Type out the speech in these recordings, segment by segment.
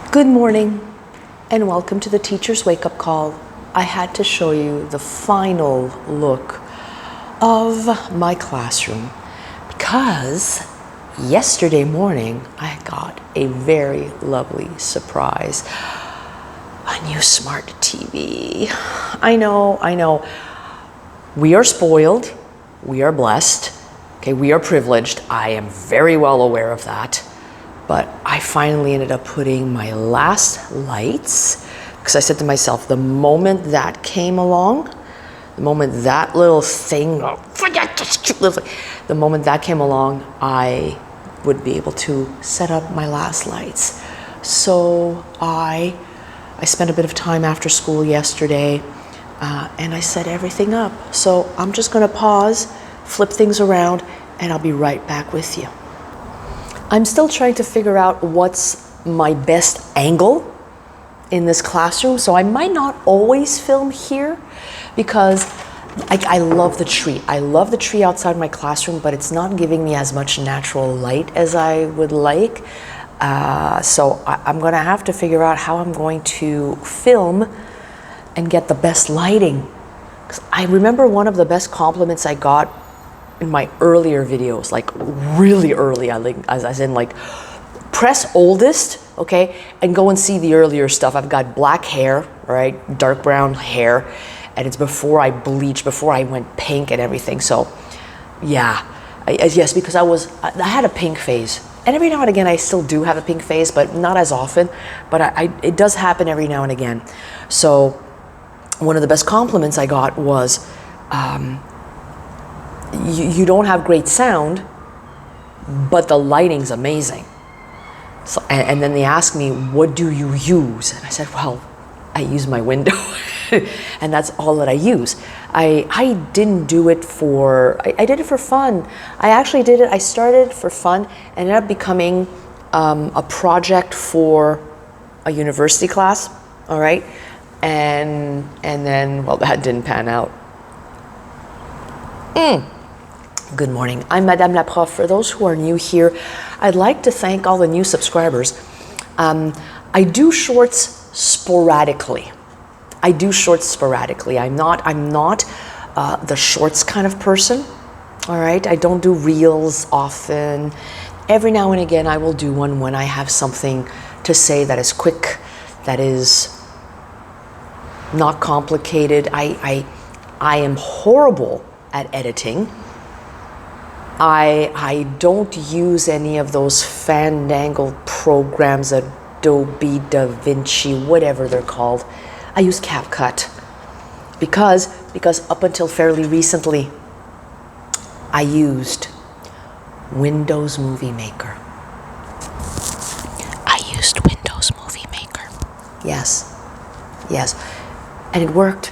Good morning and welcome to the Teacher's Wake-Up Call. I had to show you the final look of my classroom because yesterday morning I got a very lovely surprise. A new smart TV. I know. We are spoiled. We are blessed. Okay, we are privileged. I am very well aware of that. But I finally ended up putting my last lights because I said to myself, the moment that came along, the moment that little thing, the moment that came along, I would be able to set up my last lights. So I spent a bit of time after school yesterday and I set everything up. So I'm just gonna pause, flip things around, and I'll be right back with you. I'm still trying to figure out what's my best angle in this classroom, so I might not always film here because I love the tree. I love the tree outside my classroom, but it's not giving me as much natural light as I would like. So I'm gonna have to figure out how I'm going to film and get the best lighting. 'Cause I remember one of the best compliments I got in my earlier videos, like really early, as in like press oldest, okay, and go and see the earlier stuff. I've got black hair, right, dark brown hair, and it's before I bleached, before I went pink and everything. So yeah, yes, because I had a pink phase, and every now and again I still do have a pink phase, but not as often, but it does happen every now and again. So one of the best compliments I got was, you don't have great sound, but the lighting's amazing. So, and then they asked me, what do you use? And I said, well, I use my window. And that's all that I use. I didn't do it I did it for fun. I started for fun, and ended up becoming a project for a university class, all right? And then, well, that didn't pan out. Good morning, I'm Madame la Prof. For those who are new here, I'd like to thank all the new subscribers. I do shorts sporadically. I'm not the shorts kind of person, all right? I don't do reels often. Every now and again, I will do one when I have something to say that is quick, that is not complicated. I am horrible at editing. I don't use any of those fandangled programs, Adobe, DaVinci, whatever they're called. I use CapCut because up until fairly recently, I used Windows Movie Maker. Yes. And it worked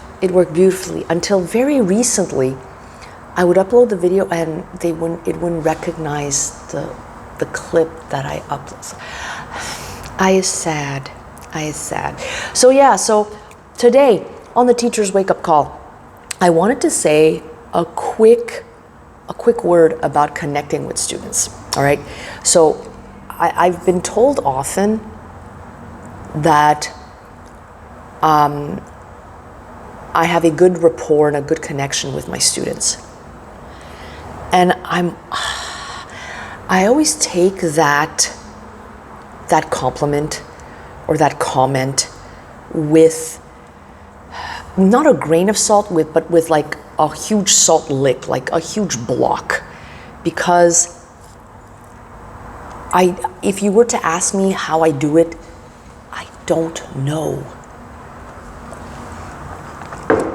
beautifully until very recently. I would upload the video and it wouldn't recognize the clip that I upload. I is sad. So yeah, so today on the Teacher's Wake-Up Call, I wanted to say a quick word about connecting with students, all right? So I've been told often that I have a good rapport and a good connection with my students. And I always take that compliment or that comment with not a grain of salt, but with like a huge salt lick, like a huge block. Because if you were to ask me how I do it, I don't know.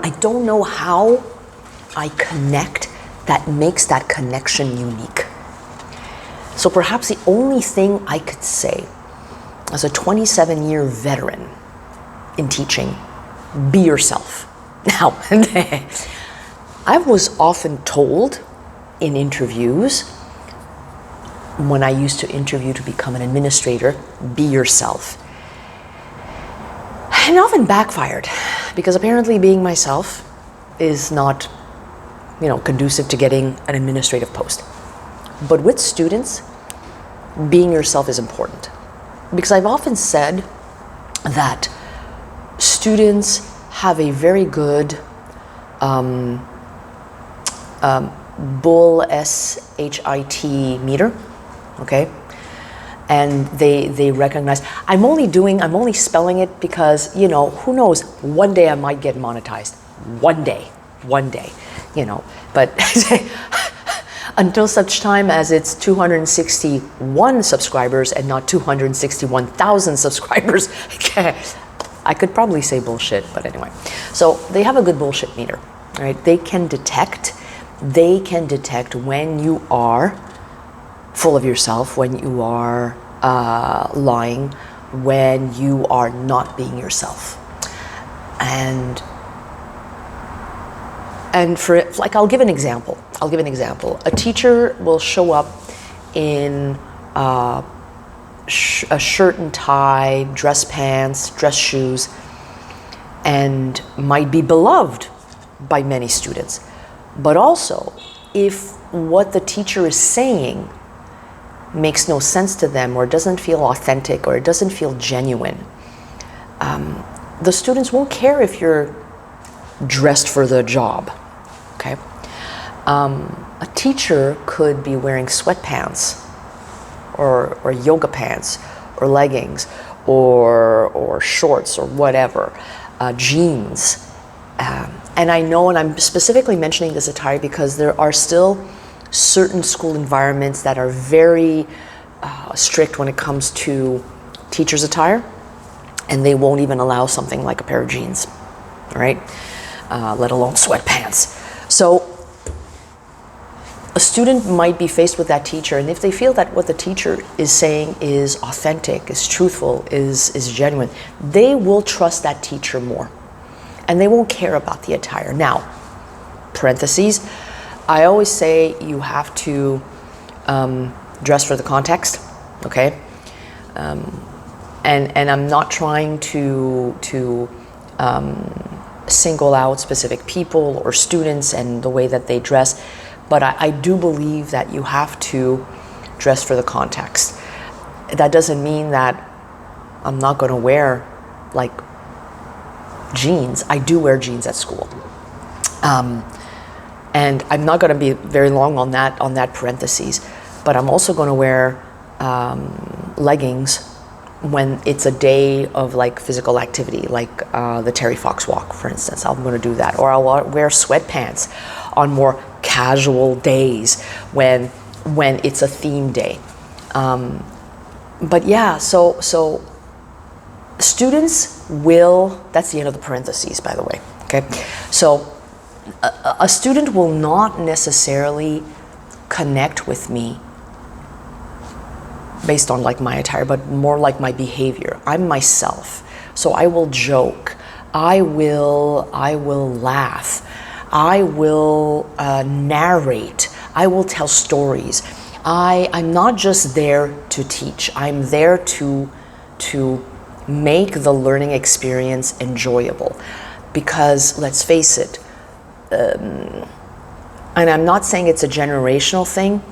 I don't know how I connect that makes that connection unique. So perhaps the only thing I could say as a 27-year veteran in teaching, be yourself. Now, I was often told in interviews, when I used to interview to become an administrator, be yourself. And often backfired, because apparently being myself is not conducive to getting an administrative post. But with students, being yourself is important. Because I've often said that students have a very good Bull S-H-I-T meter, okay? And they recognize, I'm only spelling it because, you know, who knows, one day I might get monetized. One day, you know. But until such time as it's 261 subscribers and not 261,000 subscribers, I could probably say bullshit, but anyway. So they have a good bullshit meter, right? They can detect when you are full of yourself, when you are lying, when you are not being yourself. And for, like, I'll give an example. A teacher will show up in a shirt and tie, dress pants, dress shoes, and might be beloved by many students. But also, if what the teacher is saying makes no sense to them, or doesn't feel authentic, or it doesn't feel genuine, the students won't care if you're dressed for the job, okay? A teacher could be wearing sweatpants or yoga pants or leggings or shorts or whatever, jeans. And I know, and I'm specifically mentioning this attire because there are still certain school environments that are very strict when it comes to teachers' attire, and they won't even allow something like a pair of jeans, all right? Let alone sweatpants. So a student might be faced with that teacher, and if they feel that what the teacher is saying is authentic, is truthful, is genuine, they will trust that teacher more, and they won't care about the attire. Now, parentheses, I always say you have to dress for the context, okay? And I'm not trying to single out specific people or students and the way that they dress, but I do believe that you have to dress for the context. That doesn't mean that I'm not going to wear, like, jeans. I do wear jeans at school. And I'm not going to be very long on that parentheses, but I'm also going to wear leggings when it's a day of, like, physical activity, like the Terry Fox Walk, for instance. I'm going to do that. Or I'll wear sweatpants on more casual days when it's a theme day. But yeah, so students will, that's the end of the parentheses, by the way, okay? So a student will not necessarily connect with me based on, like, my attire, but more like my behavior. I'm myself, so I will joke, I will laugh, I will narrate, I will tell stories. I'm not just there to teach, I'm there to make the learning experience enjoyable. Because let's face it, and I'm not saying it's a generational thing,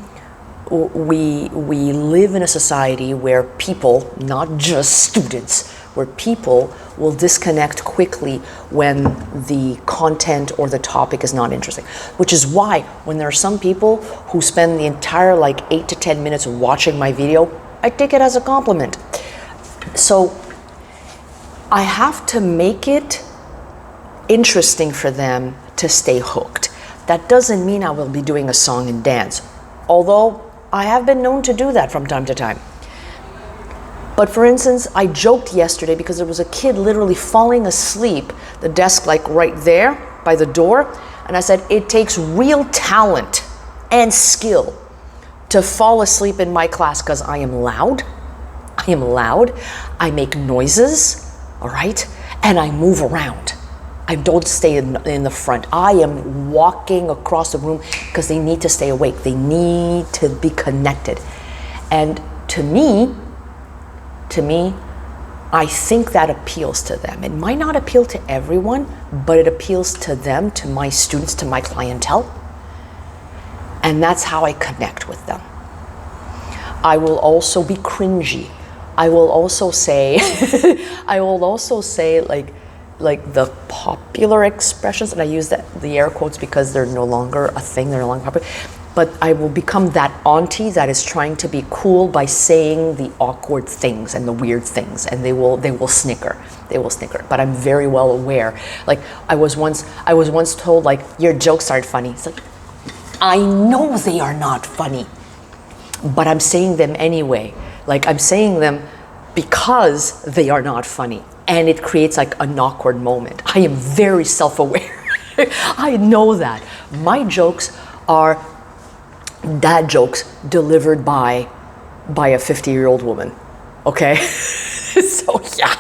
we live in a society where people, not just students, where people will disconnect quickly when the content or the topic is not interesting. Which is why when there are some people who spend the entire, like, 8 to 10 minutes watching my video, I take it as a compliment. So I have to make it interesting for them to stay hooked. That doesn't mean I will be doing a song and dance, although I have been known to do that from time to time. But for instance, I joked yesterday because there was a kid literally falling asleep, the desk, like, right there by the door, and I said, it takes real talent and skill to fall asleep in my class because I am loud, I make noises, all right, and I move around. I don't stay in the front. I am walking across the room because they need to stay awake. They need to be connected. And to me, I think that appeals to them. It might not appeal to everyone, but it appeals to them, to my students, to my clientele. And that's how I connect with them. I will also be cringy I will also say, I will also say like the popular expressions, and I use the air quotes because they're no longer a thing, they're no longer popular. But I will become that auntie that is trying to be cool by saying the awkward things and the weird things, and they will snicker. They will snicker. But I'm very well aware. Like I was once told, like, your jokes aren't funny. It's like, I know they are not funny, but I'm saying them anyway. Like I'm saying them because they are not funny, and it creates like an awkward moment. I am very self-aware. I know that. My jokes are dad jokes delivered by a 50-year-old woman. Okay? So yeah.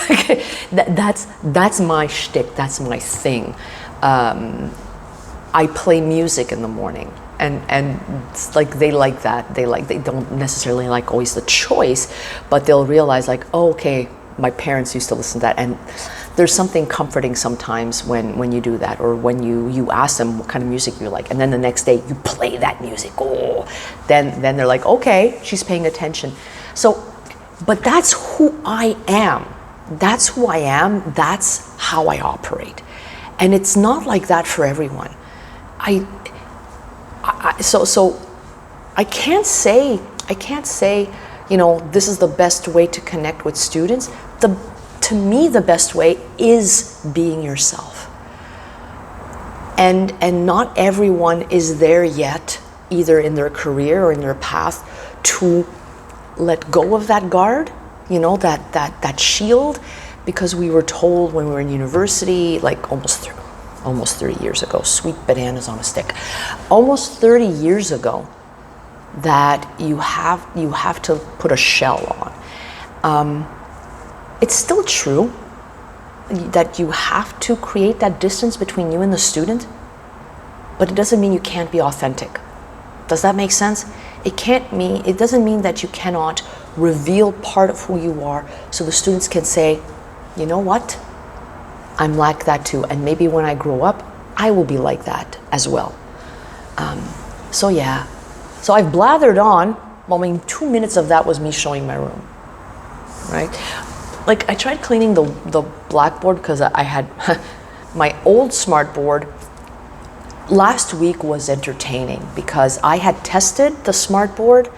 Okay. That's my shtick, that's my thing. I play music in the morning, and it's like they like that. They don't necessarily like always the choice, but they'll realize like, oh, okay, my parents used to listen to that, and there's something comforting sometimes when you do that, or when you ask them what kind of music you like, and then the next day you play that music. Oh, then they're like, okay, she's paying attention. So, but that's who I am. That's who I am. That's how I operate, and it's not like that for everyone. So I can't say, you know, this is the best way to connect with students. To me, the best way is being yourself. And not everyone is there yet, either in their career or in their path, to let go of that guard, you know, that shield, because we were told when we were in university, like almost 30 years ago, sweet bananas on a stick, almost 30 years ago, that you have to put a shell on. It's still true that you have to create that distance between you and the student, but it doesn't mean you can't be authentic. Does that make sense? It doesn't mean that you cannot reveal part of who you are, so the students can say, you know what? I'm like that too, and maybe when I grow up, I will be like that as well. So yeah. So I've blathered on. Well, I mean, 2 minutes of that was me showing my room, right? Like I tried cleaning the blackboard because I had my old smartboard. Last week was entertaining because I had tested the smartboard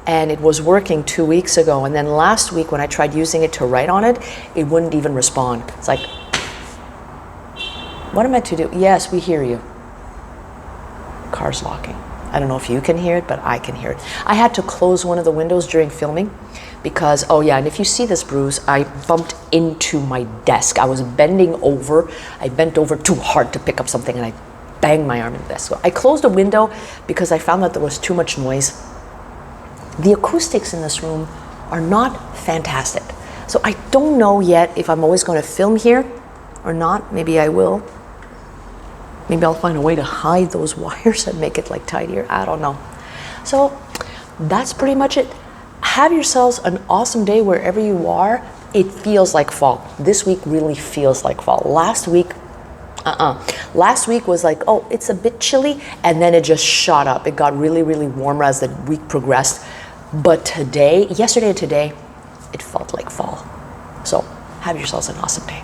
and it was working 2 weeks ago, and then last week when I tried using it to write on it, it wouldn't even respond. It's like, what am I to do? Yes, we hear you. Car's locking. I don't know if you can hear it, but I can hear it. I had to close one of the windows during filming because, oh yeah, and if you see this bruise, I bumped into my desk. I was bending over. I bent over too hard to pick up something and I banged my arm in the desk. So I closed a window because I found that there was too much noise. The acoustics in this room are not fantastic. So I don't know yet if I'm always going to film here or not. Maybe I will. Maybe I'll find a way to hide those wires and make it like tidier. I don't know. So that's pretty much it. Have yourselves an awesome day wherever you are. It feels like fall. This week really feels like fall. Last week was like, oh, it's a bit chilly, and then it just shot up. It got really, really warmer as the week progressed. But yesterday and today, it felt like fall. So have yourselves an awesome day.